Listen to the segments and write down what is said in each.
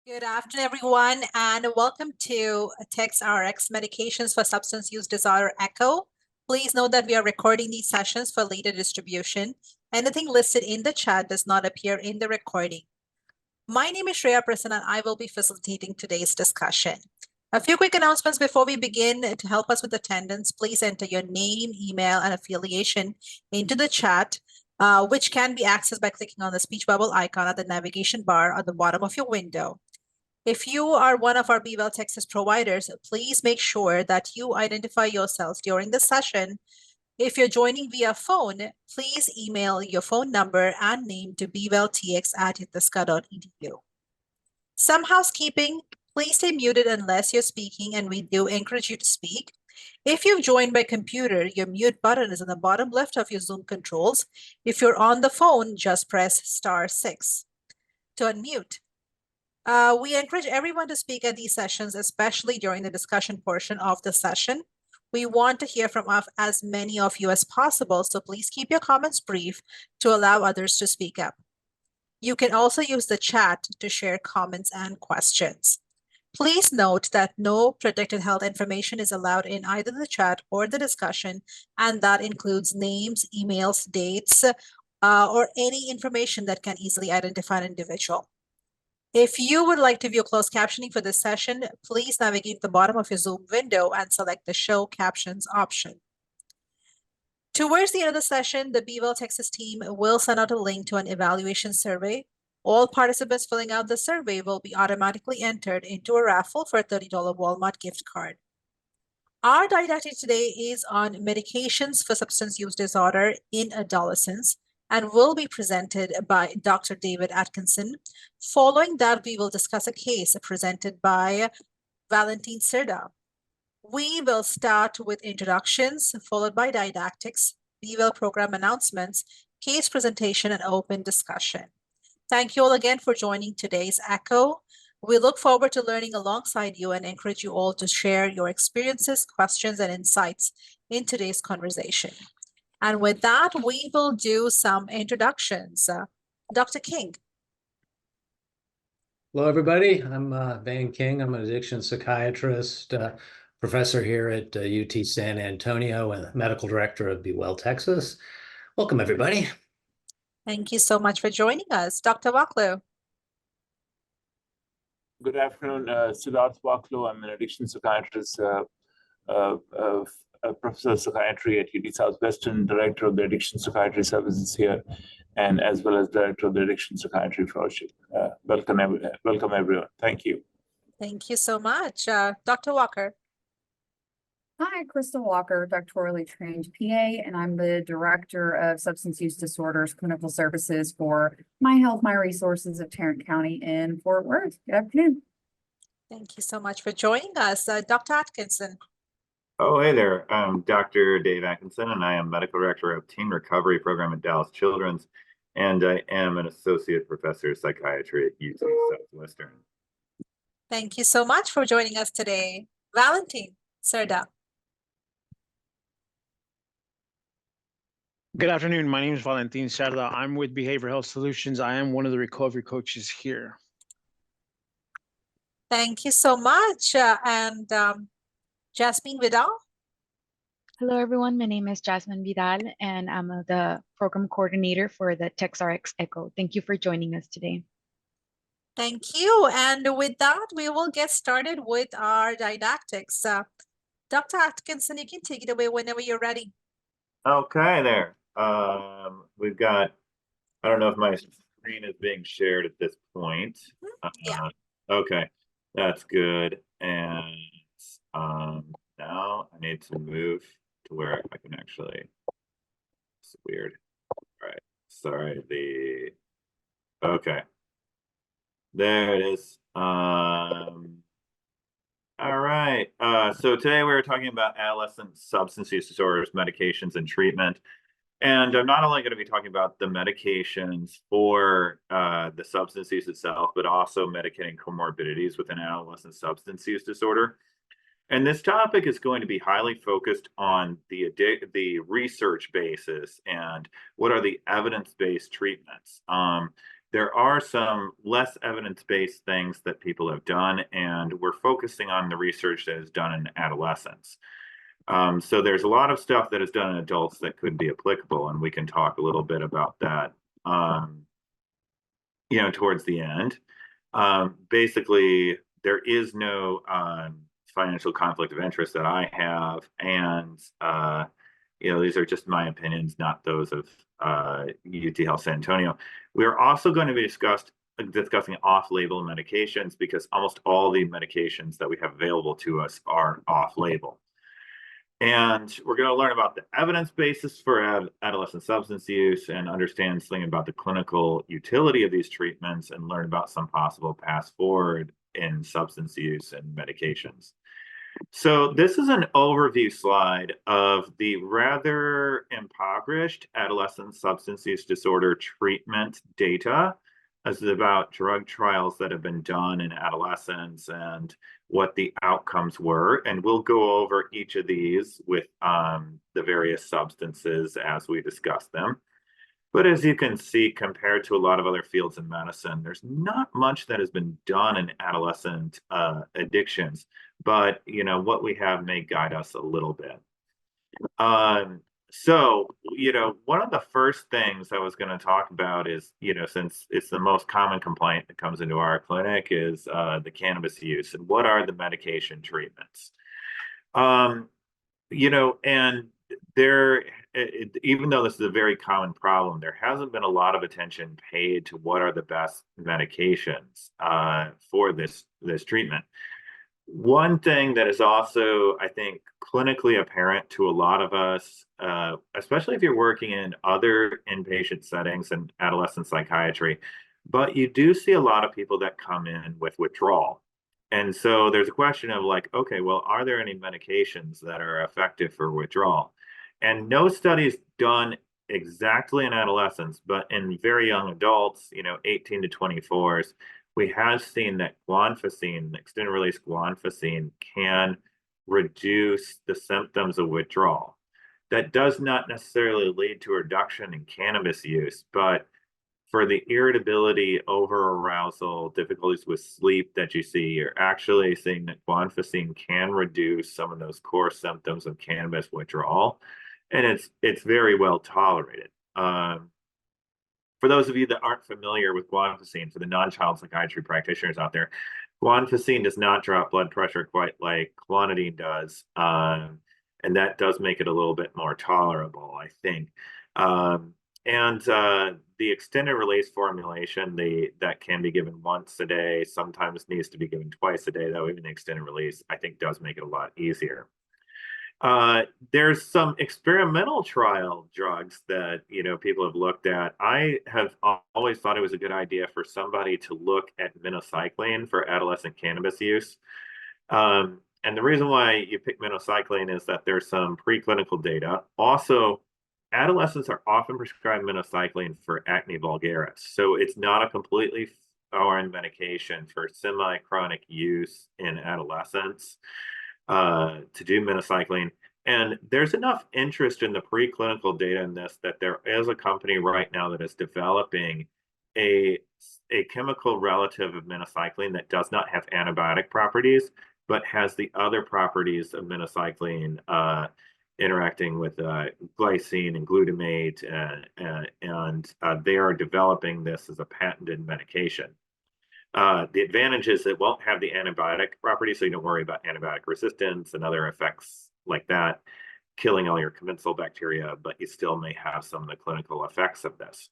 Good afternoon, everyone, and welcome to TxRx Medications for Substance Use Disorder ECHO. Please note that we are recording these sessions for later distribution. Anything listed in the chat does not appear in the recording. My name is Shreya Prasanna, and I will be facilitating today's discussion. A few quick announcements before we begin. To help us with attendance, please enter your name, email, and affiliation into the chat, which can be accessed by clicking on the speech bubble icon at the navigation bar at the bottom of your window. If you are one of our BeWell Texas providers, please make sure that you identify yourselves during the session. If you're joining via phone, please email your phone number and name to bewelltx@ithaska.edu. Some housekeeping, please stay muted unless you're speaking, and we do encourage you to speak. If you've joined by computer, your mute button is on the bottom left of your Zoom controls. If you're on the phone, just press *6 to unmute. We encourage everyone to speak at these sessions, especially during the discussion portion of the session. We want to hear from as many of you as possible, so please keep your comments brief to allow others to speak up. You can also use the chat to share comments and questions. Please note that no protected health information is allowed in either the chat or the discussion, and that includes names, emails, dates, or any information that can easily identify an individual. If you would like to view closed captioning for this session, please navigate to the bottom of your Zoom window and select the Show Captions option. Towards the end of the session, the BeWell Texas team will send out a link to an evaluation survey. All participants filling out the survey will be automatically entered into a raffle for a $30 Walmart gift card. Our didactic today is on medications for substance use disorder in adolescents, and will be presented by Dr. David Atkinson. Following that, we will discuss a case presented by Valentin Serda. We will start with introductions, followed by didactics, BeWell program announcements, case presentation, and open discussion. Thank you all again for joining today's ECHO. We look forward to learning alongside you and encourage you all to share your experiences, questions, and insights in today's conversation. And with that, we will do some introductions. Dr. King. Hello, everybody. I'm Van King. I'm an addiction psychiatrist, professor here at UT San Antonio, and medical director of BeWell Texas. Welcome, everybody. Thank you so much for joining us. Dr. Waklu. Good afternoon, Siddharth Waklu. I'm an addiction psychiatrist, Professor of Psychiatry at UT Southwestern, Director of the Addiction Psychiatry Services here, and as well as Director of the Addiction Psychiatry Fellowship. Welcome, everyone. Thank you. Thank you so much. Dr. Walker. Hi, Crystal Walker, doctorally trained PA, and I'm the Director of Substance Use Disorders Clinical Services for My Health, My Resources of Tarrant County in Fort Worth. Good afternoon. Thank you so much for joining us. Dr. Atkinson. Oh, hey there. I'm Dr. Dave Atkinson, and I am Medical Director of Teen Recovery Program at Dallas Children's, and I am an Associate Professor of Psychiatry at UT Southwestern. Thank you so much for joining us today. Valentin Serda. Good afternoon. My name is Valentin Serda. I'm with Behavioral Health Solutions. I am one of the recovery coaches here. Thank you so much. And Jasmine Vidal. Hello, everyone. My name is Jasmine Vidal, and I'm the program coordinator for the TxRx ECHO. Thank you for joining us today. Thank you. And with that, we will get started with our didactics. Dr. Atkinson, you can take it away whenever you're ready. Okay, there. We've got, I don't know if my screen is being shared at this point. Yeah. Okay, that's good. And now I need to move to where I can actually, it's weird. All right, sorry, okay. There it is. All right. So today we're talking about adolescent substance use disorders, medications, and treatment. And I'm not only going to be talking about the medications for the substance use itself, but also medicating comorbidities within adolescent substance use disorder. And this topic is going to be highly focused on the research basis and what are the evidence-based treatments. there are some less evidence-based things that people have done, and we're focusing on the research that is done in adolescents. So there's a lot of stuff that is done in adults that could be applicable, and we can talk a little bit about that, towards the end. Basically, there is no financial conflict of interest that I have, and these are just my opinions, not those of UT Health San Antonio. We are also going to be discussing off-label medications, because almost all the medications that we have available to us are off-label. And we're going to learn about the evidence basis for adolescent substance use and understand something about the clinical utility of these treatments, and learn about some possible paths forward in substance use and medications. So this is an overview slide of the rather impoverished adolescent substance use disorder treatment data. This is about drug trials that have been done in adolescents and what the outcomes were. And we'll go over each of these with the various substances as we discuss them. But as you can see, compared to a lot of other fields in medicine, there's not much that has been done in adolescent addictions. But, what we have may guide us a little bit. So, one of the first things I was going to talk about is, since it's the most common complaint that comes into our clinic, is the cannabis use, and what are the medication treatments. And there, even though this is a very common problem, there hasn't been a lot of attention paid to what are the best medications for this treatment. One thing that is also, I think, clinically apparent to a lot of us, especially if you're working in other inpatient settings and adolescent psychiatry, but you do see a lot of people that come in with withdrawal. And so there's a question of like, okay, well, are there any medications that are effective for withdrawal? And no studies done exactly in adolescents, but in very young adults, 18 to 24s, we have seen that guanfacine, extended release guanfacine, can reduce the symptoms of withdrawal. That does not necessarily lead to a reduction in cannabis use, but for the irritability, over-arousal, difficulties with sleep that you see, you're actually seeing that guanfacine can reduce some of those core symptoms of cannabis withdrawal, and it's very well tolerated. For those of you that aren't familiar with guanfacine, for the non-child psychiatry practitioners out there, guanfacine does not drop blood pressure quite like clonidine does, and that does make it a little bit more tolerable, I think. And the extended release formulation, that can be given once a day, sometimes needs to be given twice a day, though even the extended release, I think, does make it a lot easier. There's some experimental trial drugs that, people have looked at. I have always thought it was a good idea for somebody to look at minocycline for adolescent cannabis use. And the reason why you pick minocycline is that there's some preclinical data. Also, adolescents are often prescribed minocycline for acne vulgaris. So it's not a completely foreign medication for semi-chronic use in adolescents to do minocycline. And there's enough interest in the preclinical data in this that there is a company right now that is developing a chemical relative of minocycline that does not have antibiotic properties, but has the other properties of minocycline interacting with glycine and glutamate, and they are developing this as a patented medication. The advantage is it won't have the antibiotic properties, so you don't worry about antibiotic resistance and other effects like that, killing all your commensal bacteria, but you still may have some of the clinical effects of this.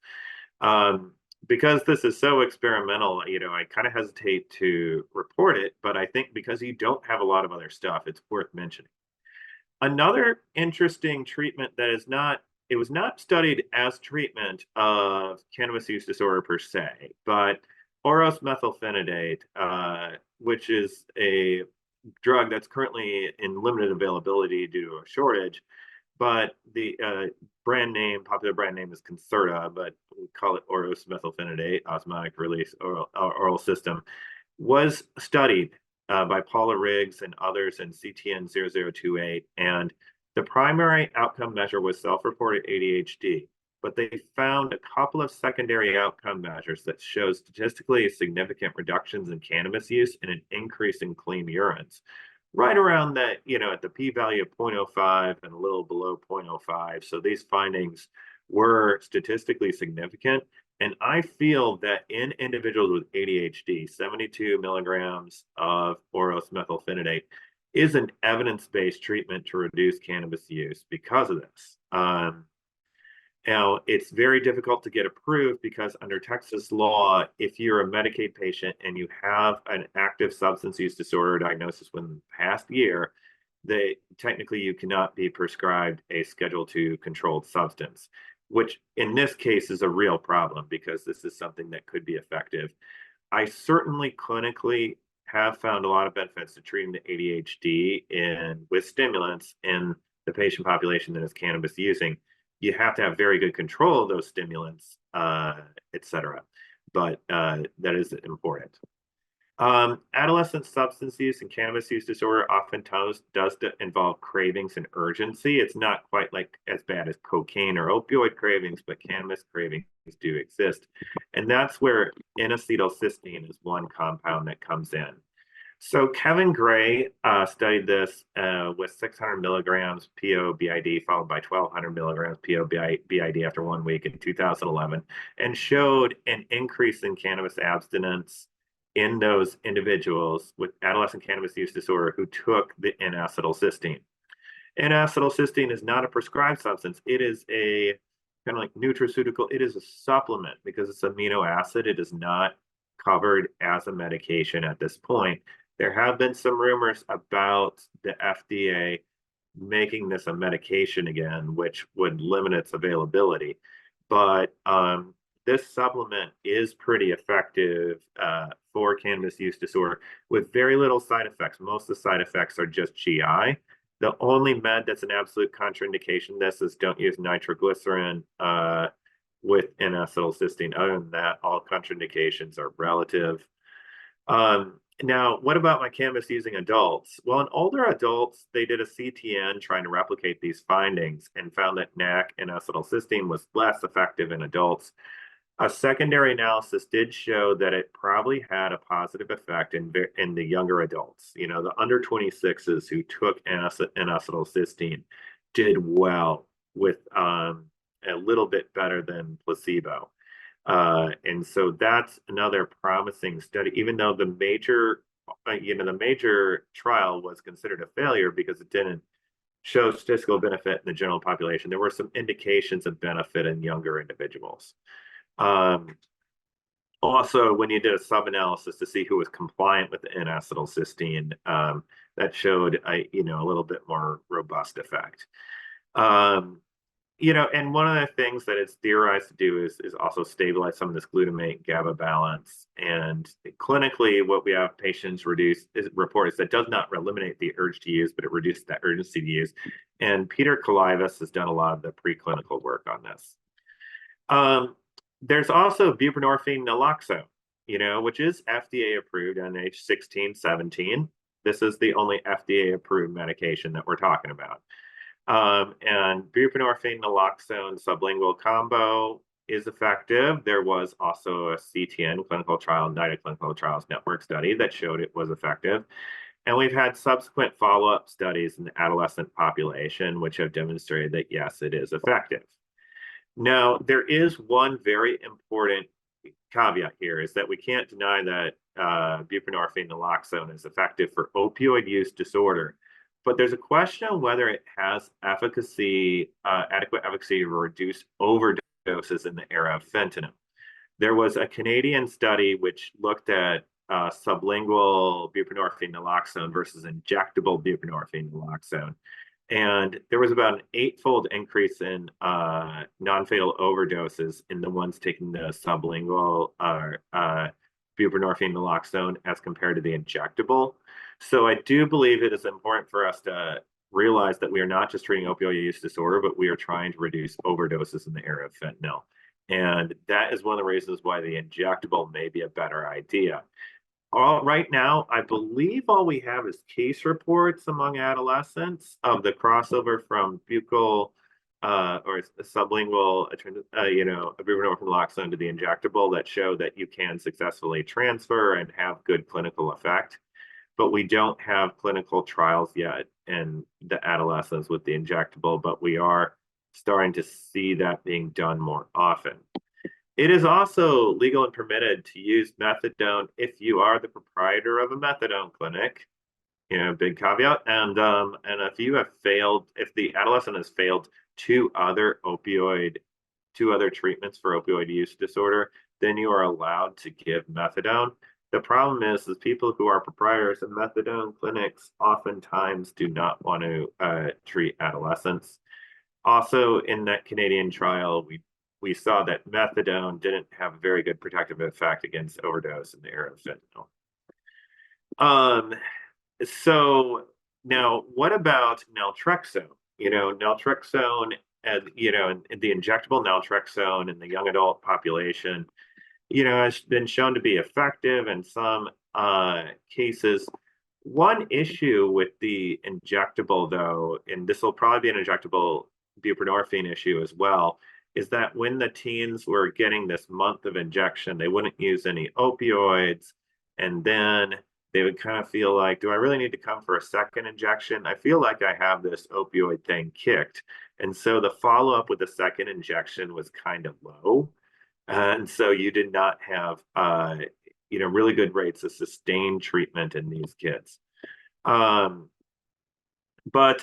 Because this is so experimental, I kind of hesitate to report it, but I think because you don't have a lot of other stuff, it's worth mentioning. Another interesting treatment that it was not studied as treatment of cannabis use disorder per se, but oros methylphenidate, which is a drug that's currently in limited availability due to a shortage, but the popular brand name is Concerta, but we call it oros methylphenidate, osmotic release oral system, was studied by Paula Riggs and others in CTN 0028, and the primary outcome measure was self-reported ADHD. but they found a couple of secondary outcome measures that show statistically significant reductions in cannabis use and an increase in clean urines. Right around that, at the p-value of 0.05 and a little below 0.05. So these findings were statistically significant. And I feel that in individuals with ADHD, 72 milligrams of oros methylphenidate is an evidence-based treatment to reduce cannabis use because of this. Now, it's very difficult to get approved because under Texas law, if you're a Medicaid patient and you have an active substance use disorder diagnosis within the past year, technically you cannot be prescribed a Schedule II controlled substance, which in this case is a real problem because this is something that could be effective. I certainly clinically have found a lot of benefits to treating the ADHD with stimulants in the patient population that is cannabis using. You have to have very good control of those stimulants, et cetera. But that is important. Adolescent substance use and cannabis use disorder often does involve cravings and urgency. It's not quite like as bad as cocaine or opioid cravings, but cannabis cravings do exist. And that's where N-acetylcysteine is one compound that comes in. So Kevin Gray studied this with 600 milligrams PO/BID followed by 1,200 milligrams PO/BID after 1 week in 2011 and showed an increase in cannabis abstinence in those individuals with adolescent cannabis use disorder who took the N-acetylcysteine. N-acetylcysteine is not a prescribed substance. It is a kind of like nutraceutical. It is a supplement because it's amino acid. It is not covered as a medication at this point. There have been some rumors about the FDA making this a medication again, which would limit its availability. But this supplement is pretty effective for cannabis use disorder with very little side effects. Most of the side effects are just GI. The only med that's an absolute contraindication this is don't use nitroglycerin with N-acetylcysteine. Other than that, all contraindications are relative. Now, what about my cannabis using adults? Well, in older adults, they did a CTN trying to replicate these findings and found that NAC and acetylcysteine was less effective in adults. A secondary analysis did show that it probably had a positive effect in the younger adults. The under 26s who took N-acetylcysteine did well with a little bit better than placebo. And so that's another promising study, even though the major trial was considered a failure because it didn't show statistical benefit in the general population. There were some indications of benefit in younger individuals. Also, when you did a sub-analysis to see who was compliant with the N-acetylcysteine, that showed a little bit more robust effect. And one of the things that it's theorized to do is also stabilize some of this glutamate GABA balance. And clinically, what we have patients report is that does not eliminate the urge to use, but it reduces that urgency to use. And Peter Kalivas has done a lot of the preclinical work on this. There's also buprenorphine naloxone, which is FDA approved on age 16, 17. This is the only FDA approved medication that we're talking about. And buprenorphine naloxone sublingual combo is effective. There was also a CTN clinical trial, United Clinical Trials Network study that showed it was effective. And we've had subsequent follow-up studies in the adolescent population, which have demonstrated that, yes, it is effective. Now, there is one very important caveat here is that we can't deny that buprenorphine naloxone is effective for opioid use disorder. But there's a question of whether it has adequate efficacy to reduce overdoses in the era of fentanyl. There was a Canadian study which looked at sublingual buprenorphine naloxone versus injectable buprenorphine naloxone. And there was about an 8-fold increase in non-fatal overdoses in the ones taking the sublingual buprenorphine naloxone as compared to the injectable. So I do believe it is important for us to realize that we are not just treating opioid use disorder, but we are trying to reduce overdoses in the era of fentanyl. And that is one of the reasons why the injectable may be a better idea. Right now, I believe all we have is case reports among adolescents of the crossover from buccal or a sublingual, buprenorphine naloxone to the injectable that show that you can successfully transfer and have good clinical effect. But we don't have clinical trials yet in the adolescents with the injectable, but we are starting to see that being done more often. It is also legal and permitted to use methadone if you are the proprietor of a methadone clinic. Big caveat. And if you have failed, if the adolescent has failed two other treatments for opioid use disorder, then you are allowed to give methadone. The problem is people who are proprietors of methadone clinics oftentimes do not want to treat adolescents. Also, in that Canadian trial, we saw that methadone didn't have a very good protective effect against overdose in the era of fentanyl. So now, what about naltrexone? Naltrexone, in the injectable naltrexone in the young adult population, has been shown to be effective in some cases. One issue with the injectable, though, and this will probably be an injectable buprenorphine issue as well, is that when the teens were getting this month of injection, they wouldn't use any opioids, and then they would kind of feel like, do I really need to come for a second injection? I feel like I have this opioid thing kicked. And so the follow-up with the second injection was kind of low. And so you did not have, really good rates of sustained treatment in these kids. And one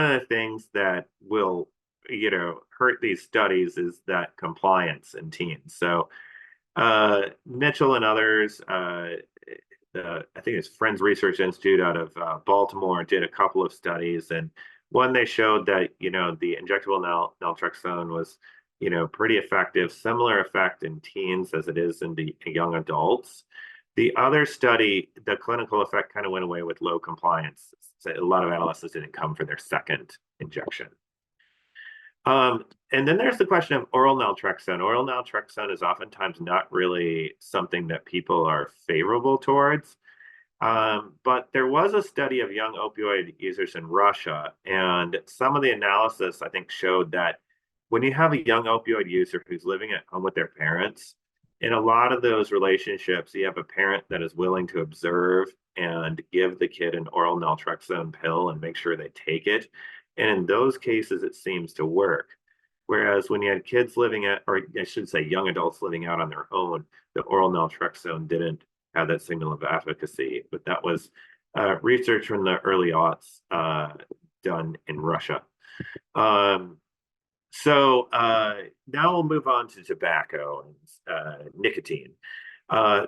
of the things that will, hurt these studies is that compliance in teens. So Mitchell and others, I think it's Friends Research Institute out of Baltimore, did a couple of studies, and one, they showed that the injectable naltrexone was pretty effective, similar effect in teens as it is in the young adults. The other study, the clinical effect kind of went away with low compliance. So a lot of adolescents didn't come for their second injection. And then there's the question of oral naltrexone. Oral naltrexone is oftentimes not really something that people are favorable towards. But there was a study of young opioid users in Russia, and some of the analysis, I think, showed that when you have a young opioid user who's living at home with their parents, in a lot of those relationships, you have a parent that is willing to observe and give the kid an oral naltrexone pill and make sure they take it. And in those cases, it seems to work. Whereas when you had kids living at, or I should say young adults living out on their own, the oral naltrexone didn't have that signal of efficacy. But that was research from the early aughts done in Russia. So now we'll move on to tobacco and nicotine.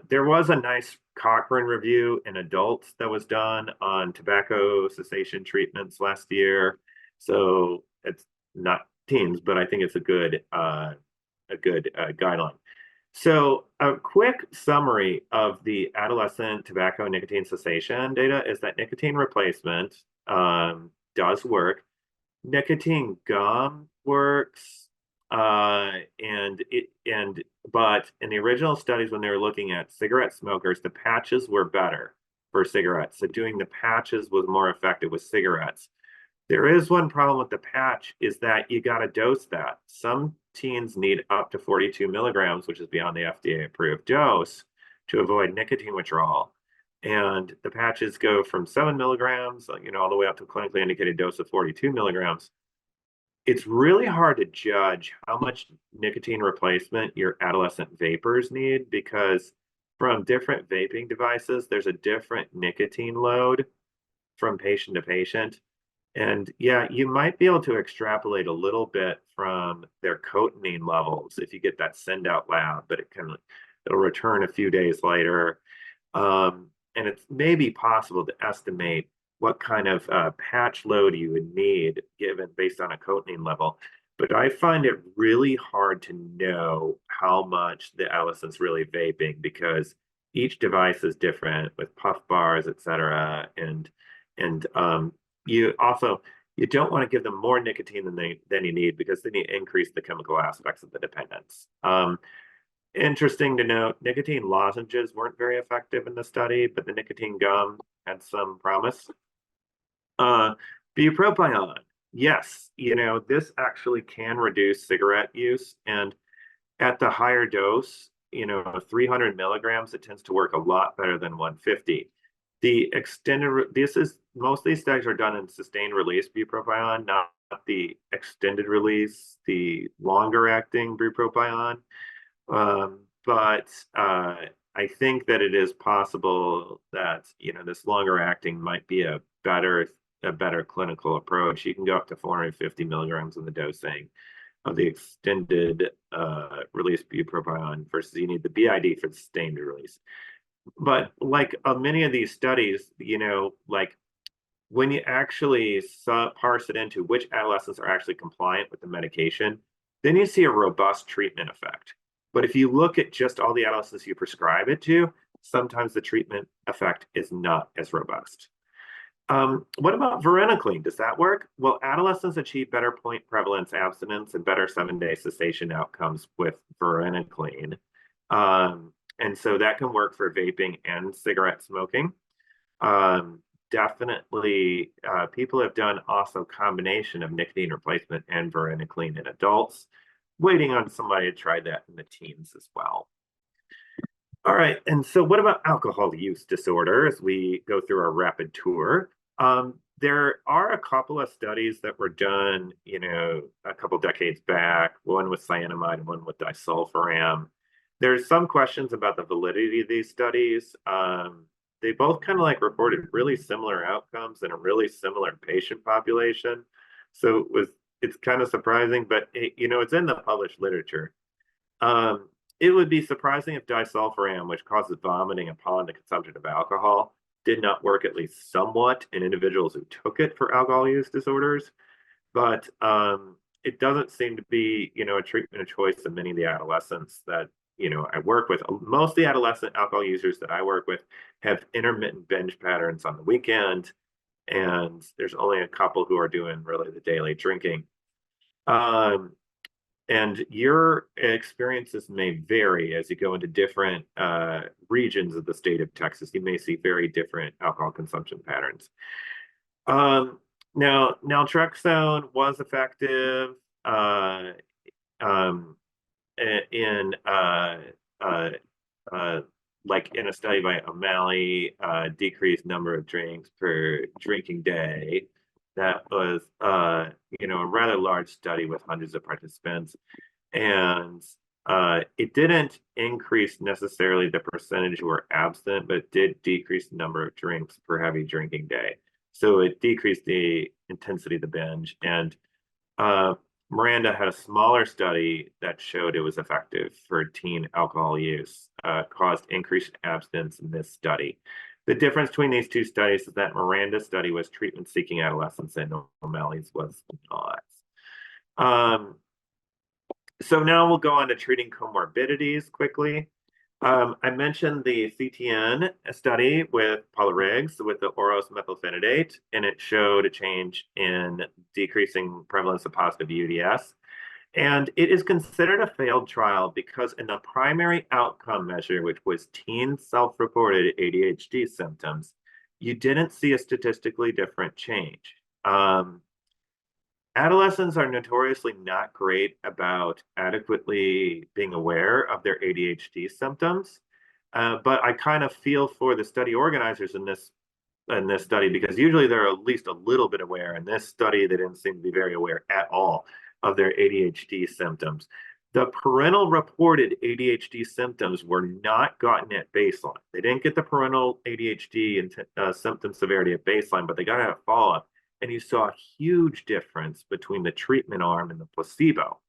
There was a nice Cochrane review in adults that was done on tobacco cessation treatments last year. So it's not teens, but I think it's a good guideline. So a quick summary of the adolescent tobacco nicotine cessation data is that nicotine replacement does work. Nicotine gum works, but in the original studies when they were looking at cigarette smokers, the patches were better for cigarettes. So doing the patches was more effective with cigarettes. There is one problem with the patch, is that you got to dose that. Some teens need up to 42 milligrams, which is beyond the FDA approved dose, to avoid nicotine withdrawal. And the patches go from 7 milligrams, all the way up to a clinically indicated dose of 42 milligrams. It's really hard to judge how much nicotine replacement your adolescent vapors need, because from different vaping devices, there's a different nicotine load from patient to patient. And yeah, you might be able to extrapolate a little bit from their cotinine levels if you get that send out loud, but it'll return a few days later. And it's maybe possible to estimate what kind of patch load you would need based on a cotinine level. But I find it really hard to know how much the adolescent's really vaping, because each device is different with puff bars, et cetera. And you don't want to give them more nicotine than you need, because then you increase the chemical aspects of the dependence. Interesting to note, nicotine lozenges weren't very effective in the study, but the nicotine gum had some promise. Bupropion. yes, this actually can reduce cigarette use. And at the higher dose, 300 milligrams, it tends to work a lot better than 150. Most of these studies are done in sustained release bupropion, not the extended release, the longer acting bupropion. But I think that it is possible that, this longer acting might be a better clinical approach. You can go up to 450 milligrams in the dosing of the extended release bupropion versus you need the BID for the sustained release. But like many of these studies, like when you actually parse it into which adolescents are actually compliant with the medication, then you see a robust treatment effect. But if you look at just all the adolescents you prescribe it to, sometimes the treatment effect is not as robust. What about varenicline? Does that work? Well, adolescents achieve better point prevalence abstinence and better 7-day cessation outcomes with varenicline. And so that can work for vaping and cigarette smoking. Definitely, people have done also combination of nicotine replacement and varenicline in adults, waiting on somebody to try that in the teens as well. All right, and so what about alcohol use disorder as we go through our rapid tour? There are a couple of studies that were done, a couple decades back, one with cyanamide and one with disulfiram. There's some questions about the validity of these studies. They both kind of reported really similar outcomes in a really similar patient population. So it's kind of surprising, but it's in the published literature. It would be surprising if disulfiram, which causes vomiting upon the consumption of alcohol, did not work at least somewhat in individuals who took it for alcohol use disorders. But it doesn't seem to be, a treatment of choice in many of the adolescents that, I work with. Most of the adolescent alcohol users that I work with have intermittent binge patterns on the weekend, and there's only a couple who are doing really the daily drinking. And your experiences may vary as you go into different regions of the state of Texas. You may see very different alcohol consumption patterns. Now, naltrexone was effective in a study by O'Malley, decreased number of drinks per drinking day. That was, a rather large study with hundreds of participants. And it didn't increase necessarily the percentage who were abstinent, but it did decrease the number of drinks per heavy drinking day. So it decreased the intensity of the binge. And Miranda had a smaller study that showed it was effective for teen alcohol use, caused increased abstinence in this study. The difference between these two studies is that Miranda's study was treatment-seeking adolescents and O'Malley's was not. So now we'll go on to treating comorbidities quickly. I mentioned the CTN study with Paula Riggs with the oros methylphenidate, and it showed a change in decreasing prevalence of positive UDS. And it is considered a failed trial because in the primary outcome measure, which was teen self-reported ADHD symptoms, you didn't see a statistically different change. Adolescents are notoriously not great about adequately being aware of their ADHD symptoms, but I kind of feel for the study organizers in this study because usually they're at least a little bit aware. In this study, they didn't seem to be very aware at all of their ADHD symptoms. The parental reported ADHD symptoms were not gotten at baseline. They didn't get the parental ADHD and symptom severity at baseline, but they got it at follow-up. And you saw a huge difference between the treatment arm and the placebo.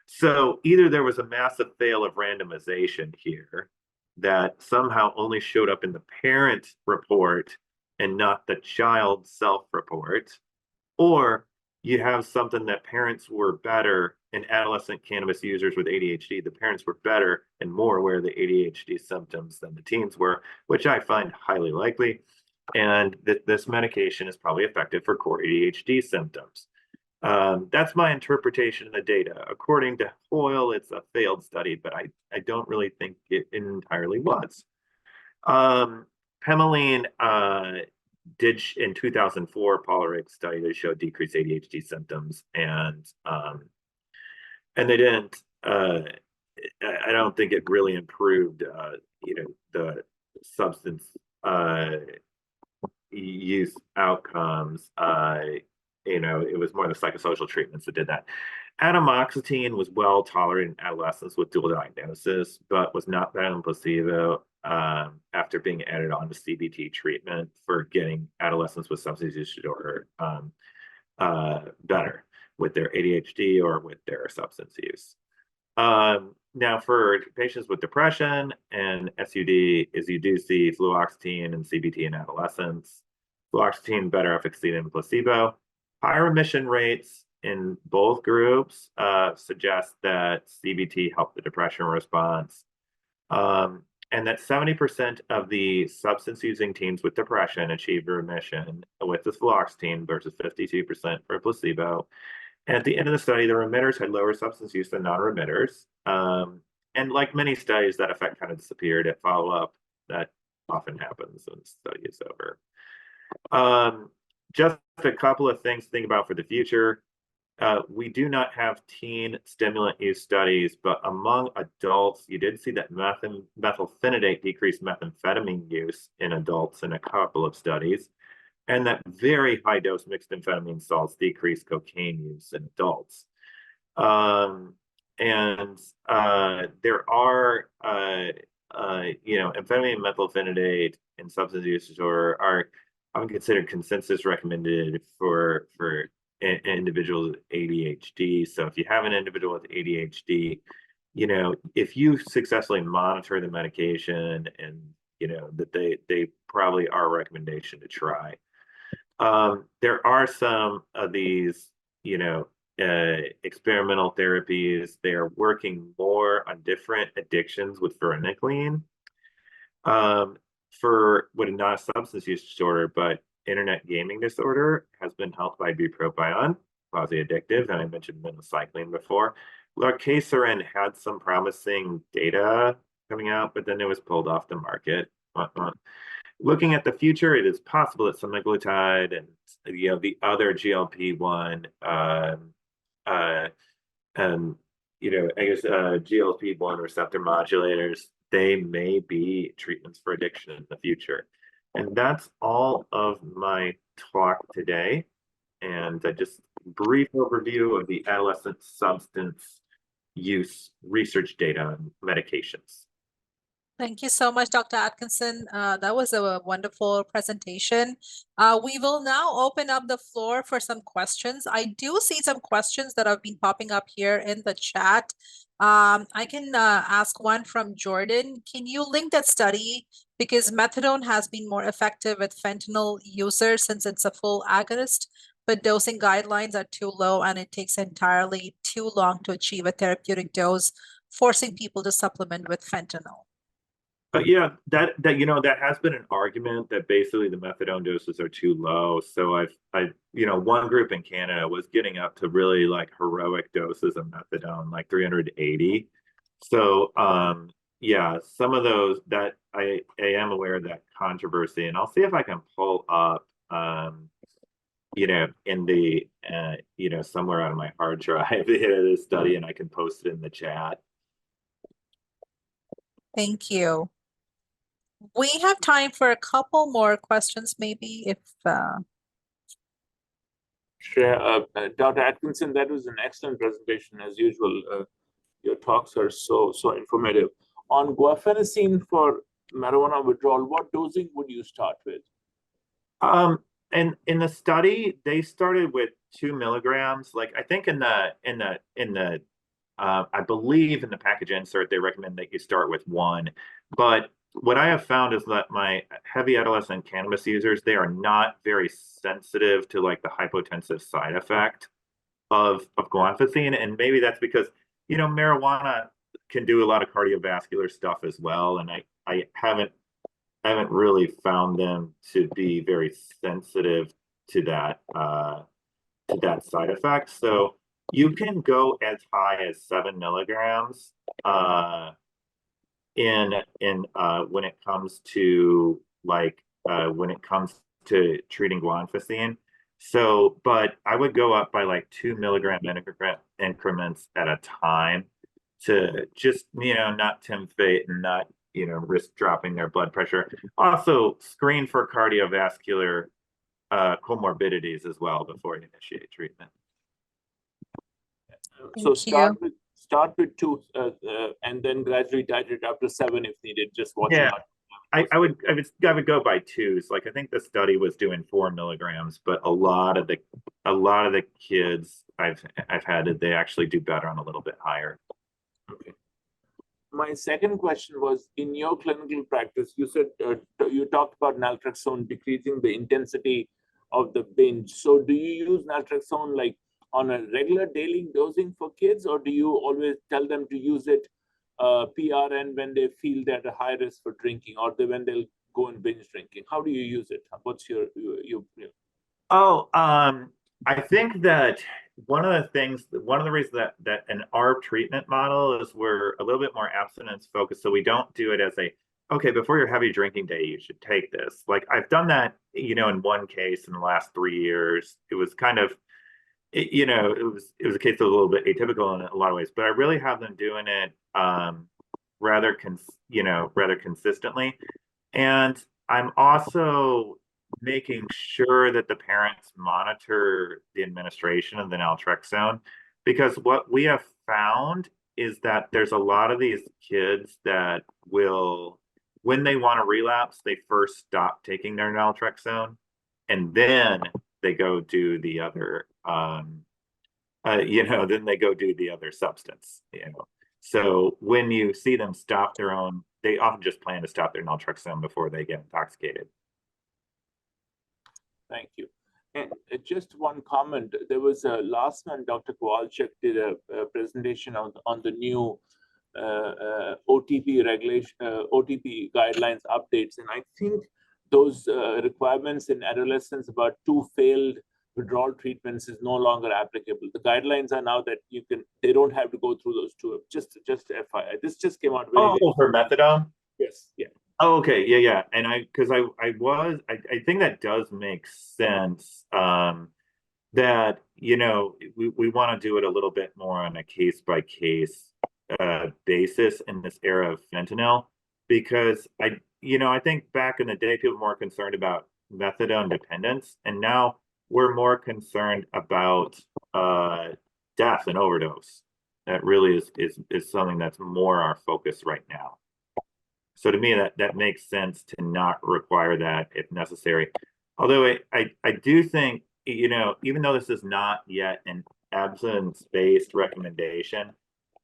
So either there was a massive fail of randomization here that somehow only showed up in the parent report and not the child self-report, or you have something that parents were better in adolescent cannabis users with ADHD. The parents were better and more aware of the ADHD symptoms than the teens were, which I find highly likely. And this medication is probably effective for core ADHD symptoms. That's my interpretation of the data. According to Hoyle, it's a failed study, but I don't really think it entirely was. Pemeline in 2004 Polaroid study, they showed decreased ADHD symptoms, and they didn't. I don't think it really improved, the substance use outcomes. It was more the psychosocial treatments that did that. Atomoxetine was well tolerated in adolescents with dual diagnosis, but was not better than placebo after being added on to CBT treatment for getting adolescents with substance use disorder better with their ADHD or with their substance use. Now, for patients with depression and SUD, is you do see fluoxetine and CBT in adolescents. Fluoxetine better efficacy than placebo. High remission rates in both groups suggest that CBT helped the depression response, and that 70% of the substance-using teens with depression achieved remission with the fluoxetine versus 52% for placebo. And at the end of the study, the remitters had lower substance use than non-remitters. And like many studies, that effect kind of disappeared at follow-up. That often happens when the study is over. Just a couple of things to think about for the future. We do not have teen stimulant use studies, but among adults, you did see that methylphenidate decreased methamphetamine use in adults in a couple of studies, and that very high dose mixed amphetamine salts decreased cocaine use in adults. There are, amphetamine and methylphenidate and substance use disorder are considered consensus recommended for individuals with ADHD. So if you have an individual with ADHD, if you successfully monitor the medication, and that they probably are a recommendation to try. There are some of these, experimental therapies. They are working more on different addictions with varenicline. For what is not a substance use disorder, but internet gaming disorder has been helped by bupropion, quasi-addictive, and I mentioned minocycline before. Larcaserin had some promising data coming out, but then it was pulled off the market. Looking at the future, it is possible that semaglutide and the other GLP-1 GLP-1 receptor modulators, they may be treatments for addiction in the future. And that's all of my talk today. And just brief overview of the adolescent substance use research data and medications. Thank you so much, Dr. Atkinson. That was a wonderful presentation. We will now open up the floor for some questions. I do see some questions that have been popping up here in the chat. I can ask one from Jordan. Can you link that study? Because methadone has been more effective with fentanyl users since it's a full agonist, but dosing guidelines are too low and it takes entirely too long to achieve a therapeutic dose, forcing people to supplement with fentanyl. Yeah, that has been an argument that basically the methadone doses are too low. So one group in Canada was getting up to really like heroic doses of methadone, like 380. So yeah, some of those that I am aware of that controversy, and I'll see if I can pull up in the somewhere on my hard drive this study, and I can post it in the chat. Thank you. We have time for a couple more questions, maybe, if Sure. Dr. Atkinson, that was an excellent presentation as usual. Your talks are so informative. On guaifenesin for marijuana withdrawal, what dosing would you start with? And in the study, they started with 2 milligrams. Like I think in the I believe in the package insert, they recommend that you start with 1. But what I have found is that my heavy adolescent cannabis users, they are not very sensitive to like the hypotensive side effect of guanfacine. And maybe that's because, marijuana can do a lot of cardiovascular stuff as well. And I haven't really found them to be very sensitive to that side effect. So you can go as high as 7 milligrams when it comes to to treating guanfacine. So, but I would go up by like 2 milligram increments at a time to just, not tempt fate and not, risk dropping their blood pressure. Also screen for cardiovascular comorbidities as well before you initiate treatment. So Thank you. start with 2 and then gradually titrate up to 7 if needed. Just watching Yeah. out. I would go by 2s. Like I think the study was doing 4 milligrams, but a lot of the kids I've had, they actually do better on a little bit higher. Okay. My second question was, in your clinical practice, you said you talked about naltrexone decreasing the intensity of the binge. So do you use naltrexone like on a regular daily dosing for kids, or do you always tell them to use it PRN when they feel they're at a high risk for drinking, or when they'll go and binge drinking? How do you use it? What's your Oh, I think that one of the reasons that in our treatment model is we're a little bit more abstinence focused. So we don't do it as okay, before your heavy drinking day, you should take this. Like I've done that, in one case in the last 3 years. It was kind of, it was a case that was a little bit atypical in a lot of ways, but I really have them doing it rather consistently. And I'm also making sure that the parents monitor the administration of the naltrexone, because what we have found is that there's a lot of these kids that will, when they want to relapse, they first stop taking their naltrexone and then they go do the other then they go do the other substance. So when you see them stop they often just plan to stop their naltrexone before they get intoxicated. Thank you. And just one comment. There was last month, Dr. Kowalczyk did a presentation on the new OTP regulation, OTP guidelines updates, and I think those requirements in adolescents about 2 failed withdrawal treatments is no longer applicable. The guidelines are now that they don't have to go through those 2. Just FYI, this just came out very late. For methadone? Yes, yeah. Oh, okay, yeah, and I think that does make sense. That we want to do it a little bit more on a case by case basis in this era of fentanyl, because I think back in the day people were more concerned about methadone dependence, and now we're more concerned about death and overdose. That really is something that's more our focus right now. So to me, that makes sense to not require that if necessary. Although I do think, even though this is not yet an abstinence-based recommendation,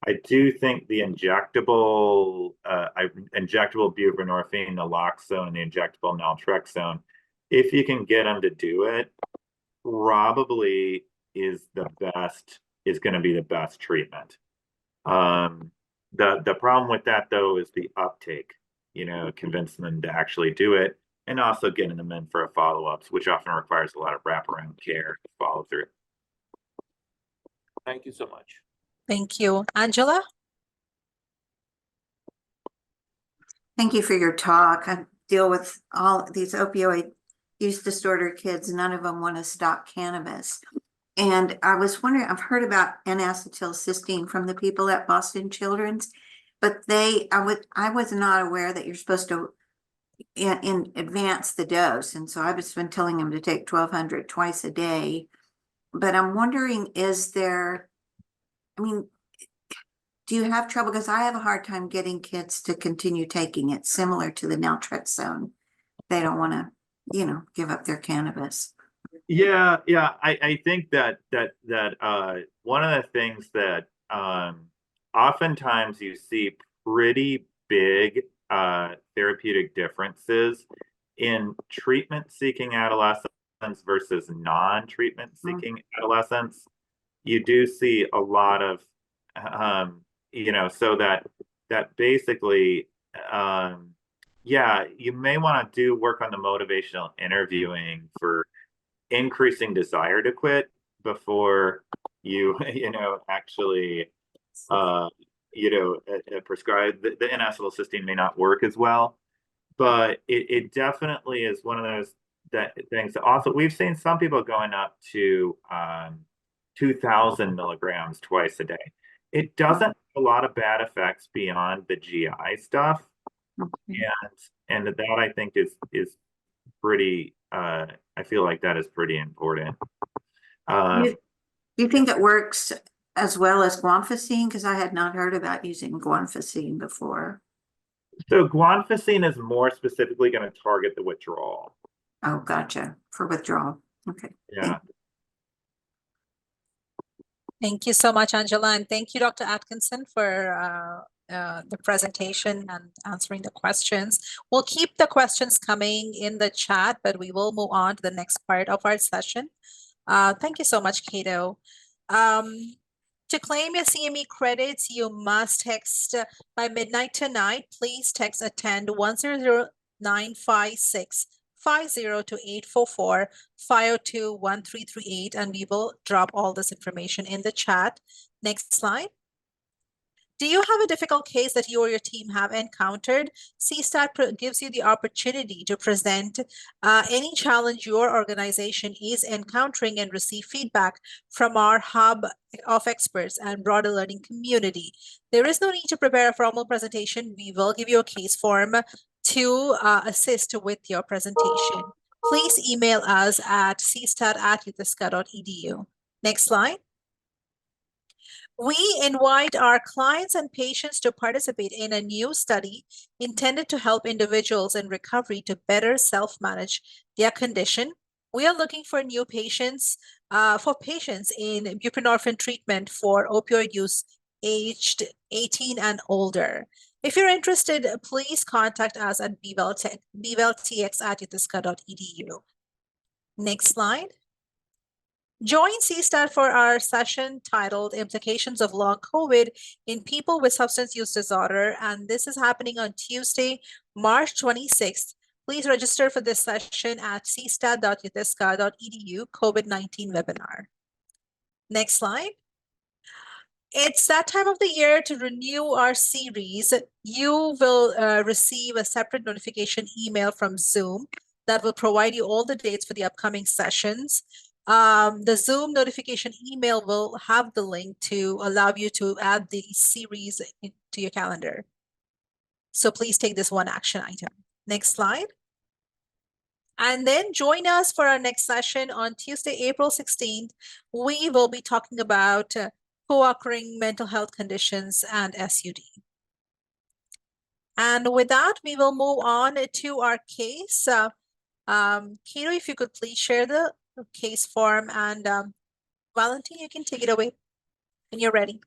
I do think the injectable buprenorphine, naloxone, and the injectable naltrexone, if you can get them to do it, probably is going to be the best treatment. The problem with that though is the uptake, convincing them to actually do it, and also getting them in for a follow-ups, which often requires a lot of wraparound care to follow through. Thank you so much. Thank you. Angela? Thank you for your talk. I deal with all these opioid use disorder kids. None of them want to stop cannabis. And I was wondering, I've heard about N-acetylcysteine from the people at Boston Children's, but I was not aware that you're supposed to in advance the dose. And so I've just been telling them to take 1,200 twice a day. But I'm wondering, do you have trouble? Because I have a hard time getting kids to continue taking it, similar to the naltrexone. They don't want to, give up their cannabis. Yeah. I think that one of the things that oftentimes you see pretty big therapeutic differences in treatment-seeking adolescents versus non-treatment seeking adolescents. You do see a lot of so that basically you may want to do work on the motivational interviewing for increasing desire to quit before you actually prescribe. The N-acetylcysteine may not work as well, but it definitely is one of things. Also, we've seen some people going up to 2,000 milligrams twice a day. It doesn't have a lot of bad effects beyond the GI stuff, and that I think is pretty. I feel like that is pretty important. Do you think it works as well as guanfacine? Because I had not heard about using guanfacine before. So guanfacine is more specifically going to target the withdrawal. Oh, gotcha. For withdrawal. Okay. Yeah. Thank you so much, Angela, and thank you, Dr. Atkinson, for the presentation and answering the questions. We'll keep the questions coming in the chat, but we will move on to the next part of our session. Thank you so much, Cato. To claim your CME credits, you must text by midnight tonight. Please text attend 100956 50 to 844-502-1338, and we will drop all this information in the chat. Next slide. Do you have a difficult case that you or your team have encountered? CSTAT gives you the opportunity to present any challenge your organization is encountering and receive feedback from our hub of experts and broader learning community. There is no need to prepare a formal presentation. We will give you a case form to assist with your presentation. Please email us at cstat@utisca.edu. Next slide. We invite our clients and patients to participate in a new study intended to help individuals in recovery to better self-manage their condition. We are looking for new patients, for patients in buprenorphine treatment for opioid use aged 18 and older. If you're interested, please contact us at bveltx@utisca.edu. Next slide. Join CSTAT for our session titled Implications of Long COVID in People with Substance Use Disorder, and this is happening on Tuesday, March 26th. Please register for this session at cstat.utisca.edu COVID-19 webinar. Next slide. It's that time of the year to renew our series. You will receive a separate notification email from Zoom that will provide you all the dates for the upcoming sessions. The Zoom notification email will have the link to allow you to add the series into your calendar. So please take this one action item. Next slide. And then join us for our next session on Tuesday, April 16th. We will be talking about co-occurring mental health conditions and SUD. And with that, we will move on to our case. Cato, if you could please share the case form, and Valentin, you can take it away when you're ready.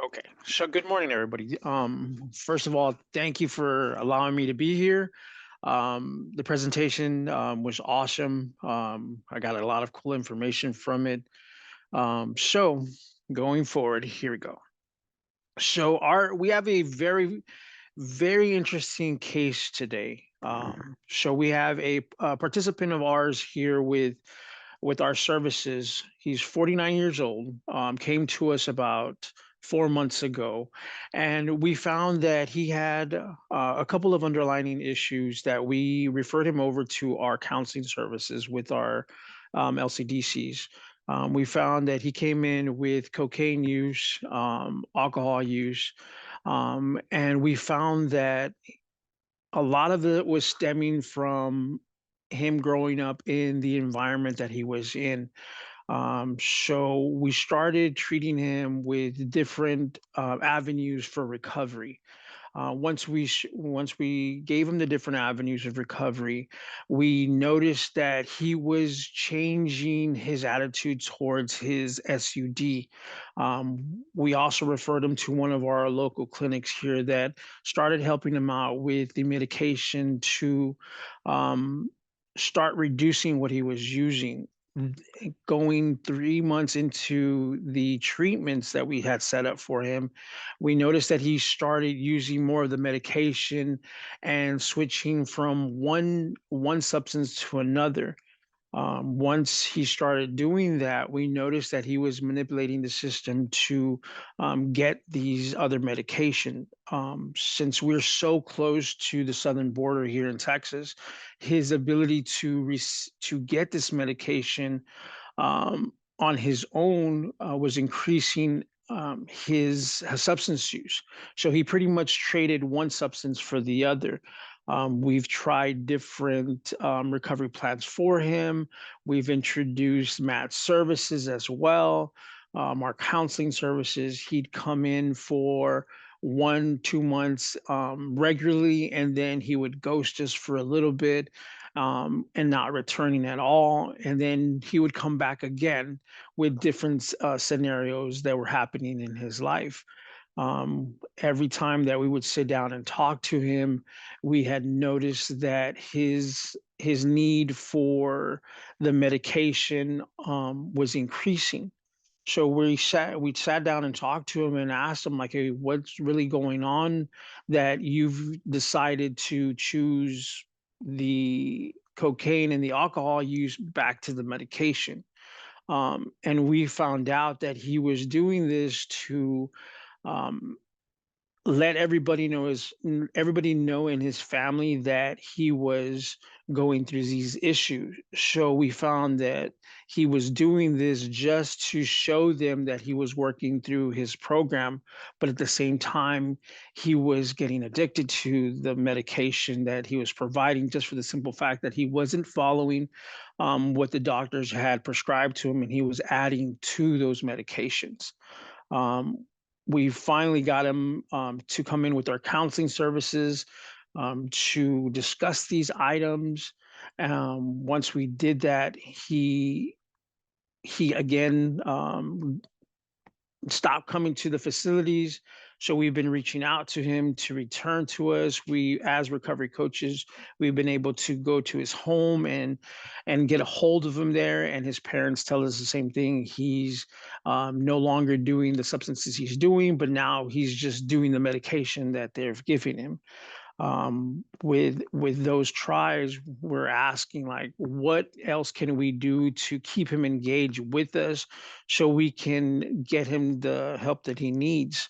Okay, so good morning, everybody. First of all, thank you for allowing me to be here. The presentation was awesome. I got a lot of cool information from it. So going forward, here we go. So we have a very interesting case today. So we have a participant of ours here with our services. He's 49 years old, came to us about 4 months ago, and we found that he had a couple of underlying issues that we referred him over to our counseling services with our LCDCs. We found that he came in with cocaine use, alcohol use, and we found that a lot of it was stemming from him growing up in the environment that he was in. So we started treating him with different avenues for recovery. Once we gave him the different avenues of recovery, we noticed that he was changing his attitude towards his SUD. We also referred him to one of our local clinics here that started helping him out with the medication to start reducing what he was using. Going 3 months into the treatments that we had set up for him, we noticed that he started using more of the medication and switching from one substance to another. Once he started doing that, we noticed that he was manipulating the system to get these other medication. Since we're so close to the southern border here in Texas, his ability to get this medication on his own was increasing his substance use. So he pretty much traded one substance for the other. We've tried different recovery plans for him. We've introduced MAT services as well, our counseling services. He'd come in for 1-2 months regularly, and then he would ghost us for a little bit and not returning at all. And then he would come back again with different scenarios that were happening in his life. Every time that we would sit down and talk to him, we had noticed that his need for the medication was increasing. So we sat down and talked to him and asked him, like, hey, what's really going on that you've decided to choose the cocaine and the alcohol use back to the medication? And we found out that he was doing this to um, let everybody know in his family that he was going through these issues. So we found that he was doing this just to show them that he was working through his program, but at the same time he was getting addicted to the medication that he was providing, just for the simple fact that he wasn't following what the doctors had prescribed to him, and he was adding to those medications. We finally got him to come in with our counseling services to discuss these items. Once we did that, he again stopped coming to the facilities. So we've been reaching out to him to return to us. We, as recovery coaches, we've been able to go to his home and get a hold of him there. And his parents tell us the same thing. He's no longer doing the substances he's doing, but now he's just doing the medication that they're giving him. With those tries, we're asking, like, what else can we do to keep him engaged with us so we can get him the help that he needs?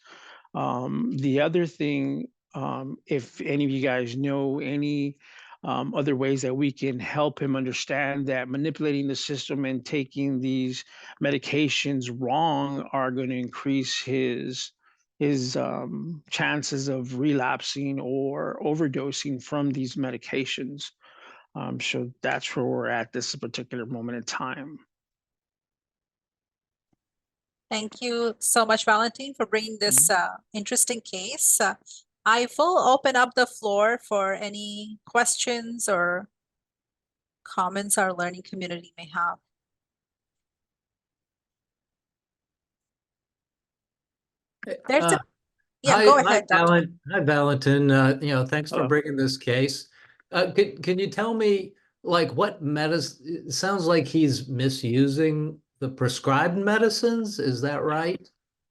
The other thing, if any of you guys know any other ways that we can help him understand that manipulating the system and taking these medications wrong are going to increase his chances of relapsing or overdosing from these medications. So that's where we're at this particular moment in time. Thank you so much, Valentine, for bringing this interesting case. I will open up the floor for any questions or comments our learning community may have. There's a Hi, go ahead, Dr. Hi, Valentin. Thanks for Hello. bringing this case. Can you tell me, like, what medicine? It sounds like he's misusing the prescribed medicines. Is that right?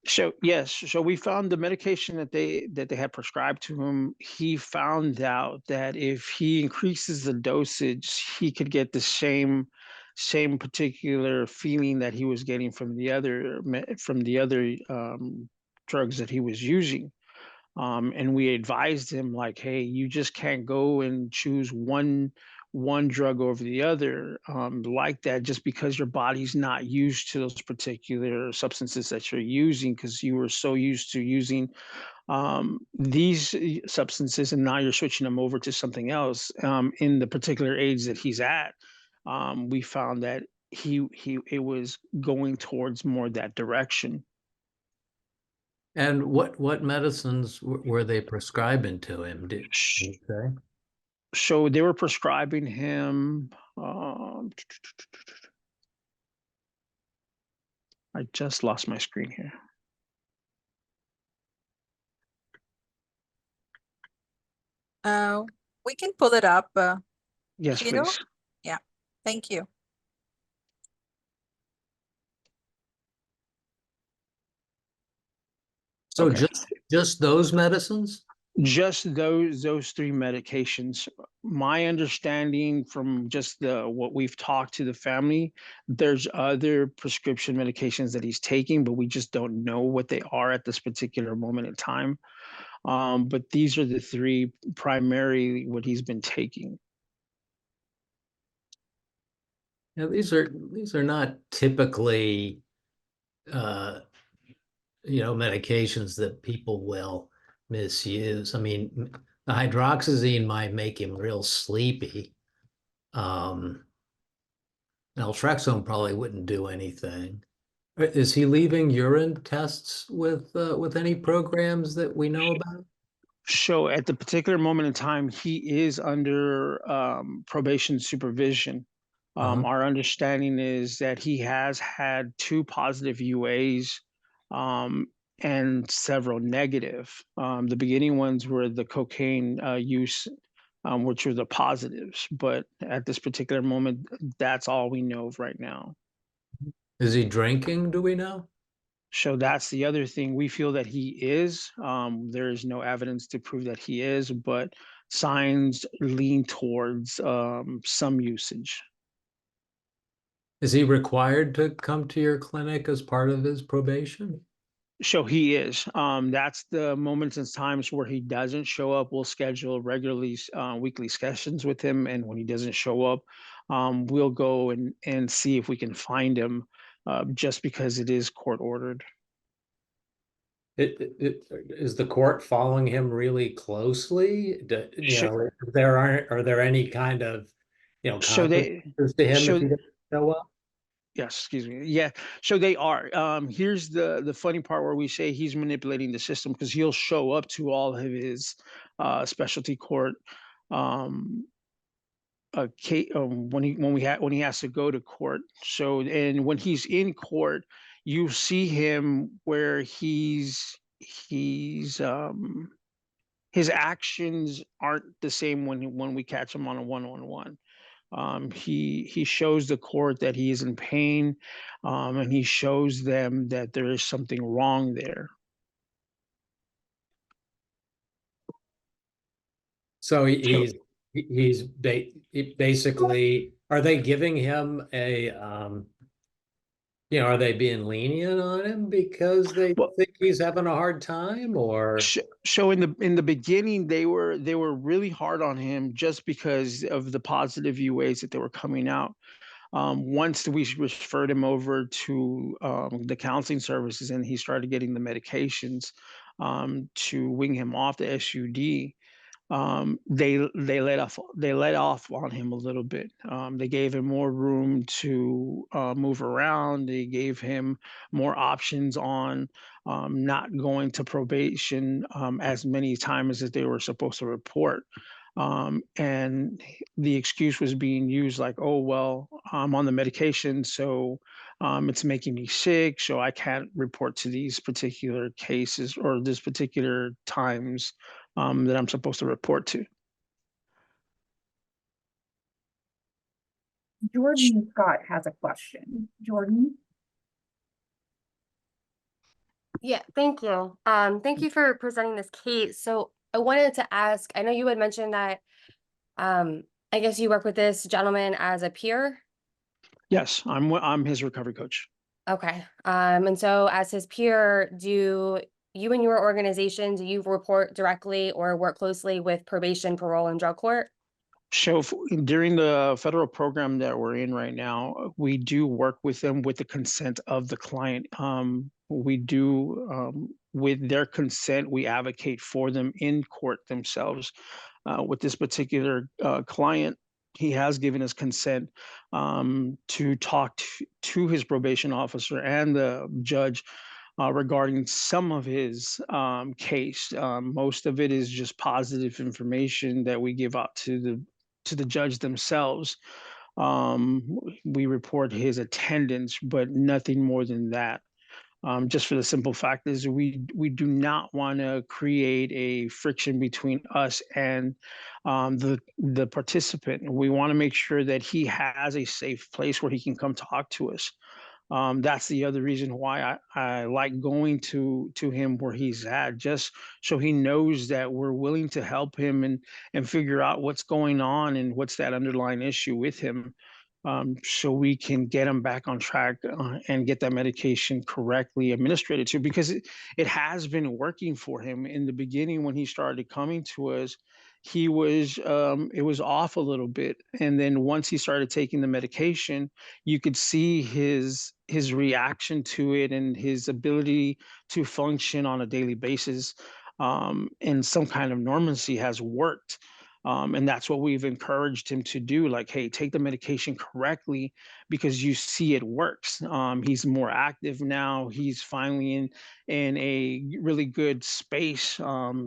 So yes, so we found the medication that they had prescribed to him. He found out that if he increases the dosage, he could get the same particular feeling that he was getting from the other drugs that he was using. And we advised him, like, hey, you just can't go and choose one drug over the other like that, just because your body's not used to those particular substances that you're using, because you were so used to using these substances, and now you're switching them over to something else. In the particular age that he's at, we found that it was going towards more that direction. And what medicines were they prescribing to him? Did you say? So they were prescribing him. I just lost my screen here. We can pull it up. Yes, Guido? please. Yeah, thank you. So Okay. just those medicines? Just those three medications. My understanding from just what we've talked to the family, there's other prescription medications that he's taking, but we just don't know what they are at this particular moment in time. But these are the three primarily what he's been taking. Now, these are not typically medications that people will misuse. I mean, the hydroxyzine might make him real sleepy. Naltrexone probably wouldn't do anything. Is he leaving urine tests with any programs that we know about? So at the particular moment in time, he is under probation supervision. Our understanding is that he has had 2 positive UAs and several negative. The beginning ones were the cocaine use, which were the positives. But at this particular moment, that's all we know of right now. Is he drinking? Do we know? So that's the other thing. We feel that he is. There is no evidence to prove that he is, but signs lean towards some usage. Is he required to come to your clinic as part of his probation? So he is. That's the moments and times where he doesn't show up. We'll schedule regularly weekly sessions with him, and when he doesn't show up, we'll go and see if we can find him, just because it is court ordered. Is the court following him really closely? Sure. Are there any kind of So consequences to him if he doesn't show up? Yes, excuse me. Yeah, so they are. Here's the funny part where we say he's manipulating the system, because he'll show up to all of his specialty court when he has to go to court. So, and when he's in court, you see him where his actions aren't the same when we catch him on a one-on-one. He shows the court that he is in pain, and he shows them that there is something wrong there. So he's basically, are they giving him a are they being lenient on him because they think he's having a hard time? Or so in the beginning they were really hard on him just because of the positive UAs that they were coming out. Once we referred him over to the counseling services and he started getting the medications to wing him off the SUD, they let off on him a little bit. They gave him more room to move around. They gave him more options on not going to probation as many times as they were supposed to report. And the excuse was being used like, oh, well, I'm on the medication, so it's making me sick, so I can't report to these particular cases or this particular times that I'm supposed to report to. Jordan Scott has a question. Jordan? Yeah, thank you. Thank you for presenting this case. So I wanted to ask, I know you had mentioned that I guess you work with this gentleman as a peer. Yes, I'm his recovery coach. Okay. And so as his peer, do you and your organization, do you report directly or work closely with probation, parole, and drug court? So during the federal program that we're in right now, we do work with them with the consent of the client. We do, with their consent, we advocate for them in court themselves. With this particular client, he has given us consent to talk to his probation officer and the judge regarding some of his case. Most of it is just positive information that we give out to the judge themselves. We report his attendance, but nothing more than that. Just for the simple fact is we do not want to create a friction between us and the participant. We want to make sure that he has a safe place where he can come talk to us. That's the other reason why I like going to him where he's at, just so he knows that we're willing to help him and figure out what's going on and what's that underlying issue with him, so we can get him back on track and get that medication correctly administered to, because it has been working for him. In the beginning, when he started coming to us, he was it was off a little bit, and then once he started taking the medication, you could see his reaction to it and his ability to function on a daily basis, and some kind of normalcy has worked. And that's what we've encouraged him to do. Like, hey, take the medication correctly because you see it works. He's more active now. He's finally in a really good space.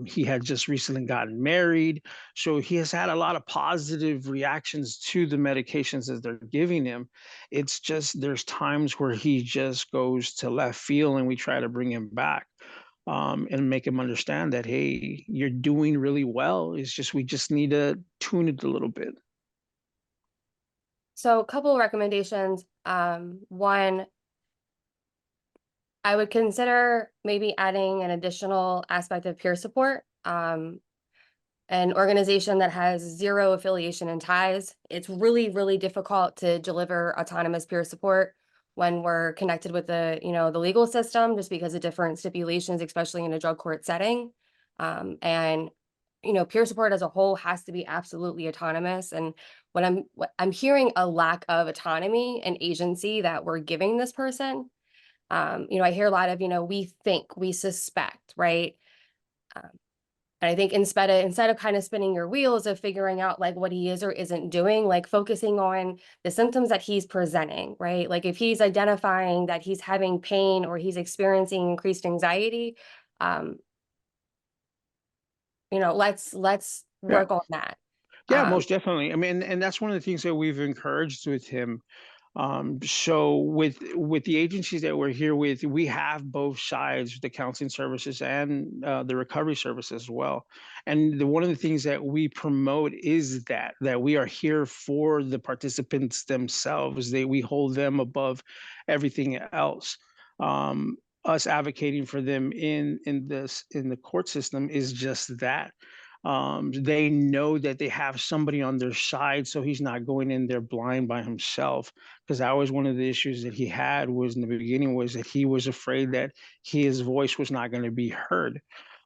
He had just recently gotten married, so he has had a lot of positive reactions to the medications that they're giving him. It's just there's times where he just goes to left field, and we try to bring him back, and make him understand that, hey, you're doing really well. It's just we just need to tune it a little bit. So a couple of recommendations. One, I would consider maybe adding an additional aspect of peer support. An organization that has zero affiliation and ties. It's really, really difficult to deliver autonomous peer support when we're connected with the legal system, just because of different stipulations, especially in a drug court setting. And peer support as a whole has to be absolutely autonomous. And what I'm hearing a lack of autonomy and agency that we're giving this person. I hear a lot of, we think, we suspect, right? And I think instead of kind of spinning your wheels of figuring out like what he is or isn't doing, like focusing on the symptoms that he's presenting, right? Like if he's identifying that he's having pain or he's experiencing increased anxiety, let's work on that. Yeah, most definitely. I mean, and that's one of the things that we've encouraged with him. So with the agencies that we're here with, we have both sides, the counseling services and the recovery services as well. And one of the things that we promote is that we are here for the participants themselves. We hold them above everything else. Us advocating for them in the court system is just that. They know that they have somebody on their side, so he's not going in there blind by himself. Because that was one of the issues that he had was in the beginning, was that he was afraid that his voice was not going to be heard.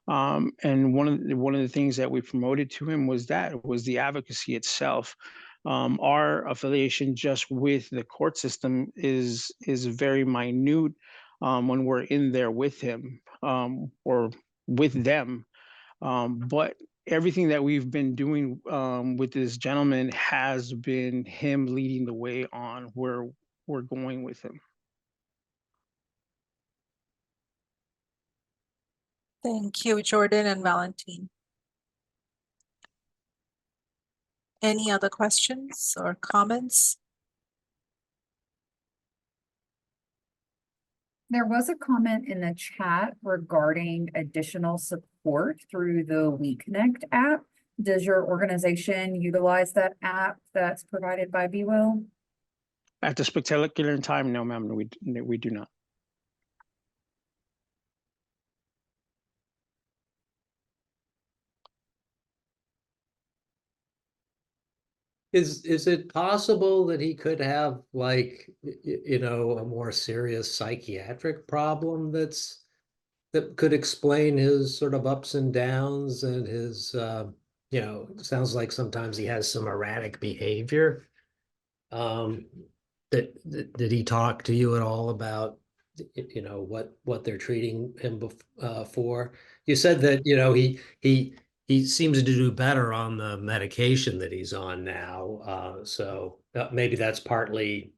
And one of the things that we promoted to him was the advocacy itself. Our affiliation just with the court system is very minute when we're in there with him, or with them. But everything that we've been doing with this gentleman has been him leading the way on where we're going with him. Thank you, Jordan and Valentine. Any other questions or comments? There was a comment in the chat regarding additional support through the WeConnect app. Does your organization utilize that app that's provided by BeWell? At this particular time, no, ma'am, we do not. Is it possible that he could have like, a more serious psychiatric problem that could explain his sort of ups and downs and his, sounds like sometimes he has some erratic behavior. Did he talk to you at all about, what they're treating him for? You said that, he seems to do better on the medication that he's on now. So maybe that's partly,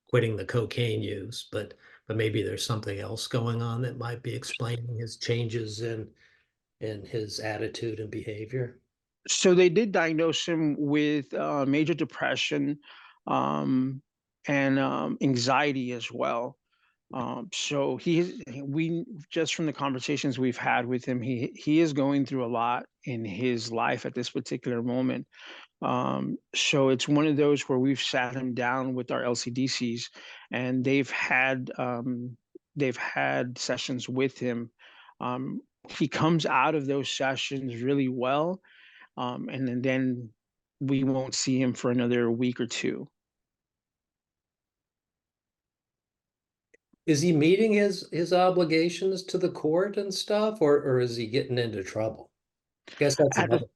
quitting the cocaine use, but maybe there's something else going on that might be explaining his changes in his attitude and behavior. So they did diagnose him with major depression and anxiety as well. So we just from the conversations we've had with him, he is going through a lot in his life at this particular moment. So it's one of those where we've sat him down with our LCDCs, and they've had sessions with him. He comes out of those sessions really well, and then we won't see him for another week or two. Is he meeting his obligations to the court and stuff, or is he getting into trouble? I guess that's At the- another.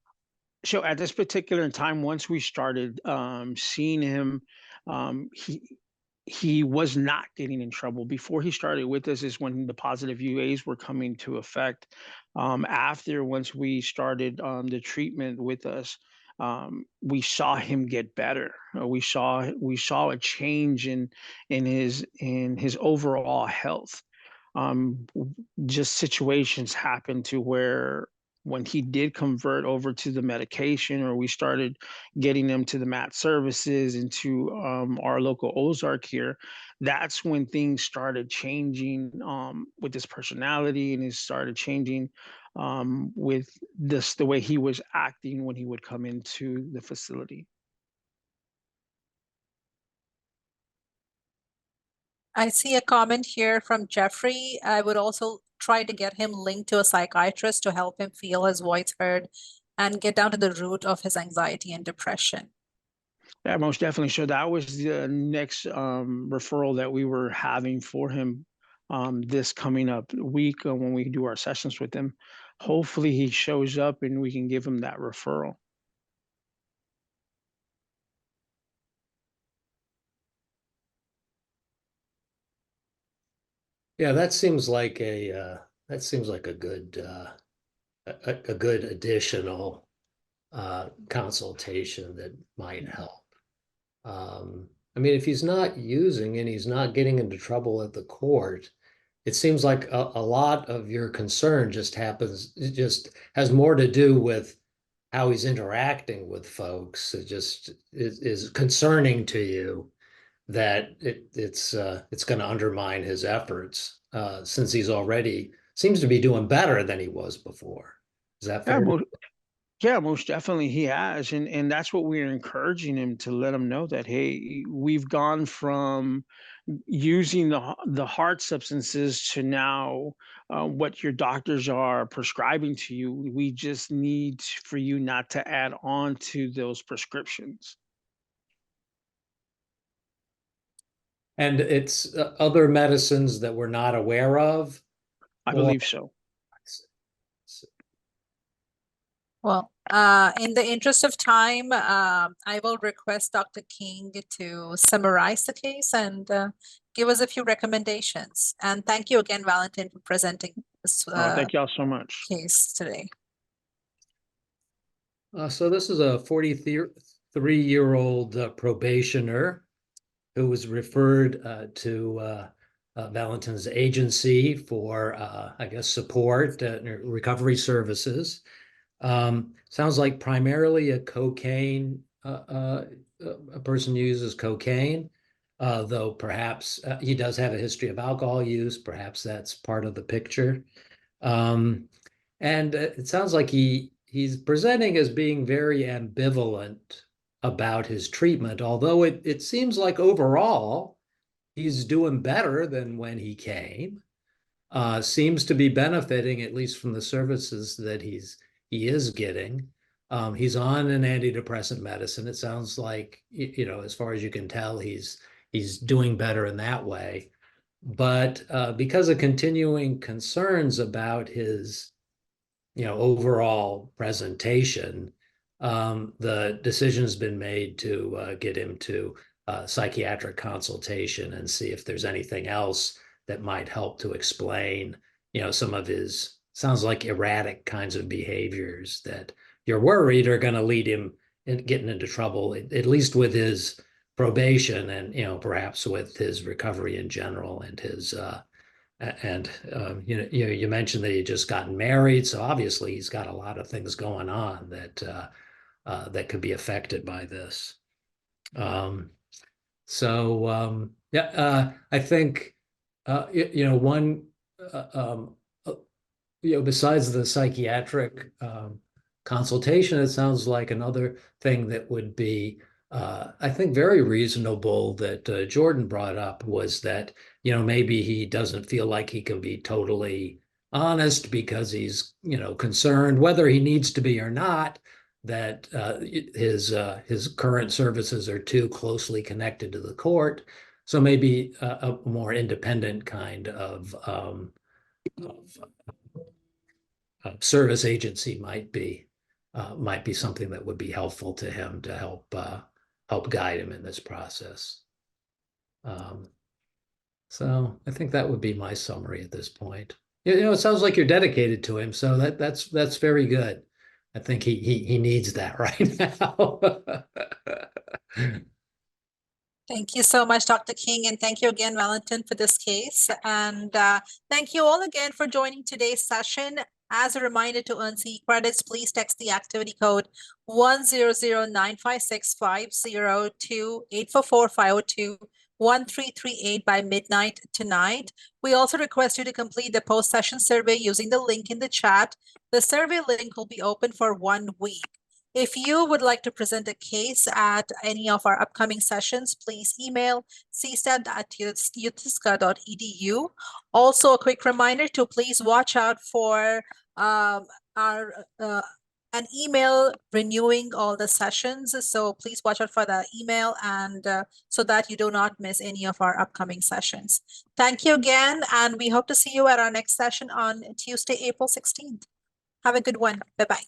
So at this particular time, once we started seeing him, he was not getting in trouble. Before he started with us is when the positive UAs were coming to effect. After, once we started the treatment with us, we saw him get better. We saw a change in his overall health. Just situations happened to where when he did convert over to the medication, or we started getting them to the MAT services and to our local Ozark here, that's when things started changing with his personality, and it started changing with the way he was acting when he would come into the facility. I see a comment here from Jeffrey. I would also try to get him linked to a psychiatrist to help him feel his voice heard and get down to the root of his anxiety and depression. Yeah, most definitely. So that was the next referral that we were having for him this coming up week when we do our sessions with him. Hopefully he shows up and we can give him that referral. Yeah, that seems like a good a good additional consultation that might help. I mean, if he's not using and he's not getting into trouble at the court, it seems like a lot of your concern just has more to do with how he's interacting with folks. It just is concerning to you that it's going to undermine his efforts since he's already seems to be doing better than he was before. Is that fair? Yeah, most definitely he has. And that's what we're encouraging him to let him know that, hey, we've gone from using the hard substances to now what your doctors are prescribing to you. We just need for you not to add on to those prescriptions. And it's other medicines that we're not aware of? I believe so. Well, in the interest of time, I will request Dr. King to summarize the case and give us a few recommendations. And thank you again, Valentin, for presenting this Thank y'all so much. case today. So this is a 43-year-old probationer who was referred to Valentin's agency for, I guess, support recovery services. Sounds like primarily a cocaine, a person uses cocaine, though perhaps he does have a history of alcohol use. Perhaps that's part of the picture. And it sounds like he's presenting as being very ambivalent about his treatment, although it seems like overall he's doing better than when he came. Seems to be benefiting at least from the services that he is getting. He's on an antidepressant medicine. It sounds like, as far as you can tell, he's doing better in that way. But because of continuing concerns about his overall presentation, the decision's been made to get him to psychiatric consultation and see if there's anything else that might help to explain, some of his, sounds like, erratic kinds of behaviors that you're worried are going to lead him in getting into trouble, at least with his probation and, perhaps with his recovery in general and his, you mentioned that he just gotten married, so obviously he's got a lot of things going on that could be affected by this. I think one besides the psychiatric consultation, it sounds like another thing that would be, I think, very reasonable that Jordan brought up was that, you know, maybe he doesn't feel like he can be totally honest because he's, you know, concerned, whether he needs to be or not, that his current services are too closely connected to the court. So maybe a more independent kind of service agency might be something that would be helpful to him to help guide him in this process. So I think that would be my summary at this point. You know, it sounds like you're dedicated to him, so that's very good. I think he needs that right now. Thank you so much, Dr. King, and thank you again, Valentin, for this case. And thank you all again for joining today's session. As a reminder, to earn CE credits, please text the activity code 100956502 to 844-502-1338 by midnight tonight. We also request you to complete the post-session survey using the link in the chat. The survey link will be open for 1 week. If you would like to present a case at any of our upcoming sessions, please email cstab@utisca.edu. Also, a quick reminder to please watch out for an email renewing all the sessions. So please watch out for the email and so that you do not miss any of our upcoming sessions. Thank you again, and we hope to see you at our next session on Tuesday, April 16th. Have a good one. Bye-bye.